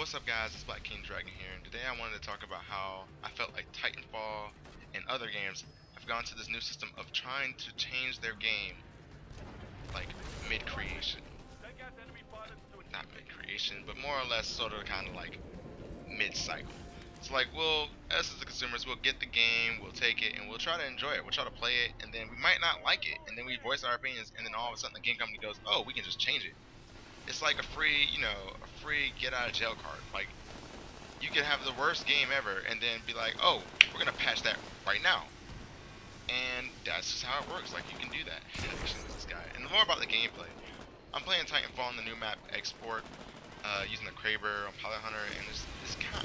What's up guys, it's Black King Dragon here, and today I wanted to talk about how I felt like Titanfall and other games have gone to this new system of trying to change their game like mid-creation. Not mid-creation, but more or less sort of kind of like mid-cycle. So like us as the consumers, we'll get the game, we'll take it, and we'll try to enjoy it, we'll try to play it, and then we might not like it, and then we voice our opinions, and then all of a sudden the game company goes, oh, we can just change it. It's like a free get out of jail card. Like, you can have the worst game ever and then be like, oh, we're gonna patch that right now. And that's just how it works. Like, you can do that. This guy. And more about the gameplay. I'm playing Titanfall on the new map Export, using the Kraber on Pilot Hunter, and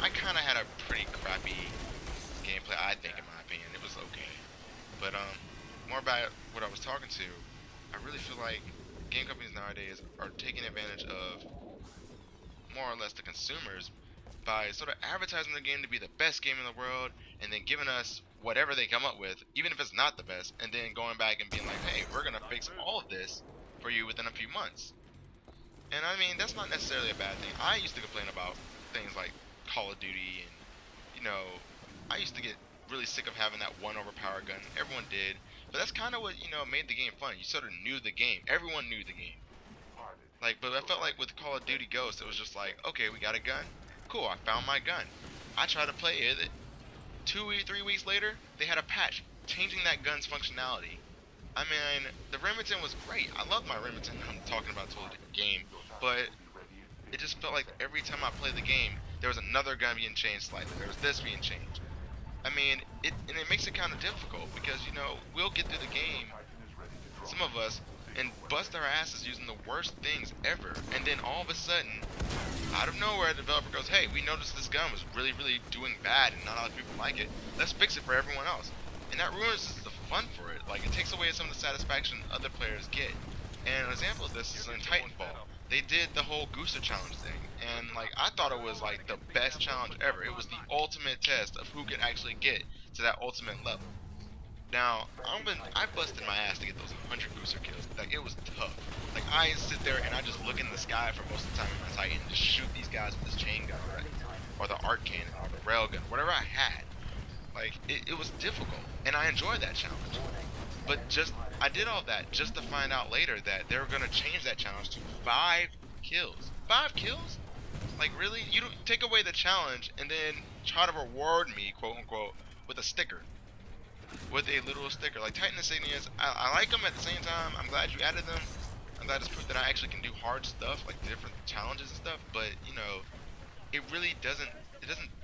I kind of had a pretty crappy gameplay, I think, in my opinion. It was okay. But more about what I was talking to, I really feel like game companies nowadays are taking advantage of more or less the consumers by sort of advertising the game to be the best game in the world, and then giving us whatever they come up with, even if it's not the best, and then going back and being like, hey, we're gonna fix all of this for you within a few months. And I mean, that's not necessarily a bad thing. I used to complain about things like Call of Duty, and I used to get really sick of having that one overpowered gun. Everyone did. But that's kind of what, made the game fun. You sort of knew the game. Everyone knew the game. Like, but I felt like with Call of Duty Ghost, it was just like, okay, we got a gun. Cool, I found my gun. I tried to play it. 3 weeks later, they had a patch changing that gun's functionality. I mean, the Remington was great. I love my Remington. I'm talking about a totally different game. But it just felt like every time I played the game, there was another gun being changed slightly. There was this being changed. I mean, it makes it kind of difficult because, we'll get through the game, some of us, and bust our asses using the worst things ever, and then all of a sudden, out of nowhere, the developer goes, hey, we noticed this gun was really, really doing bad and not a lot of people like it. Let's fix it for everyone else. And that ruins the fun for it. Like, it takes away some of the satisfaction other players get. And an example of this is in Titanfall. They did the whole Gooster Challenge thing, and like, I thought it was like the best challenge ever. It was the ultimate test of who could actually get to that ultimate level. Now, I busted my ass to get those 100 booster kills. Like, it was tough. Like, I sit there and I just look in the sky for most of the time in my Titan and just shoot these guys with this chain gun, right? Or the arc cannon, or the rail gun, whatever I had. Like, it was difficult, and I enjoyed that challenge. But I did all that just to find out later that they were gonna change that challenge to 5 kills. 5 kills? Like, really? You don't take away the challenge and then try to reward me, quote unquote, with a sticker. With a literal sticker. Like, Titan insignias, I like them. At the same time, I'm glad you added them. I'm glad it's proof that I actually can do hard stuff, like different challenges and stuff. But it really doesn't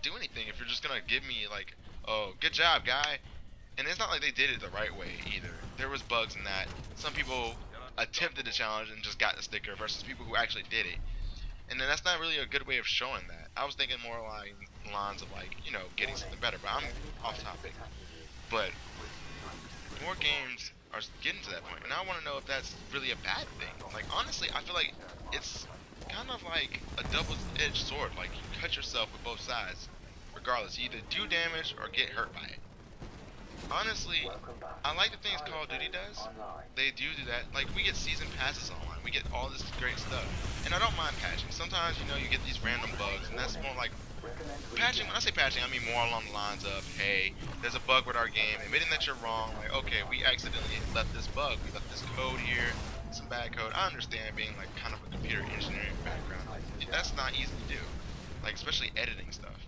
do anything if you're just gonna give me like, oh, good job, guy. And it's not like they did it the right way either. There was bugs in that. Some people attempted the challenge and just got the sticker versus people who actually did it. And then that's not really a good way of showing that. I was thinking more along the lines of like, getting something better, but I'm off topic. But more games are getting to that point, and I want to know if that's really a bad thing. Like, honestly, I feel like it's kind of like a double-edged sword. Like, you cut yourself with both sides. Regardless, you either do damage or get hurt by it. Honestly, I like the things Call of Duty does. They do that. Like, we get season passes online. We get all this great stuff. And I don't mind patching. Sometimes, you get these random bugs, and that's more like patching. When I say patching, I mean more along the lines of, hey, there's a bug with our game. Admitting that you're wrong. Like, okay, we accidentally left this bug. We left this code here. Some bad code. I understand being like kind of a computer engineering background. That's not easy to do. Like, especially editing stuff.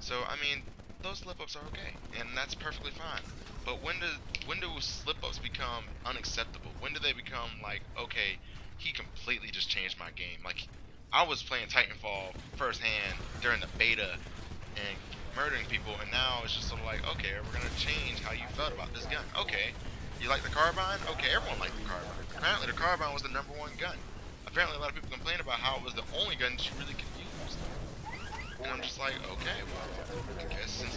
So, I mean, those slip-ups are okay, and that's perfectly fine. But when do slip-ups become unacceptable? When do they become like, okay, he completely just changed my game? Like, I was playing Titanfall firsthand during the beta and murdering people, and now it's just sort of like, okay, we're gonna change how you felt about this gun. Okay, you like the carbine? Okay, everyone liked the carbine. Apparently, the carbine was the #1 gun. Apparently, a lot of people complained about how it was the only gun that you really could use. And I'm just like, okay, well, I guess since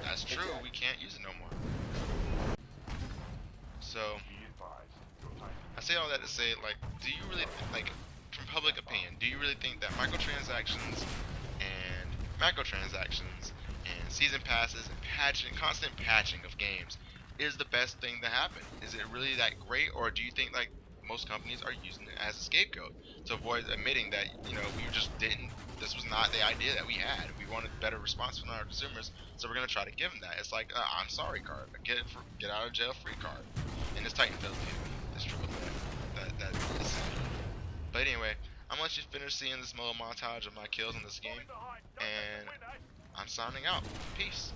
that's true, we can't use it no more. So, I say all that to say, like, do you really, like, from public opinion, do you really think that microtransactions and macrotransactions and season passes and patching, constant patching of games is the best thing to happen? Is it really that great, or do you think, like, most companies are using it as a scapegoat to avoid admitting that, we just didn't, this was not the idea that we had. We wanted better response from our consumers, so we're gonna try to give them that. It's like I'm sorry card, get out of jail free card, and this Titan fails me. That's true. That is. But anyway, I'm gonna let you finish seeing this little montage of my kills in this game, and I'm signing out. Peace.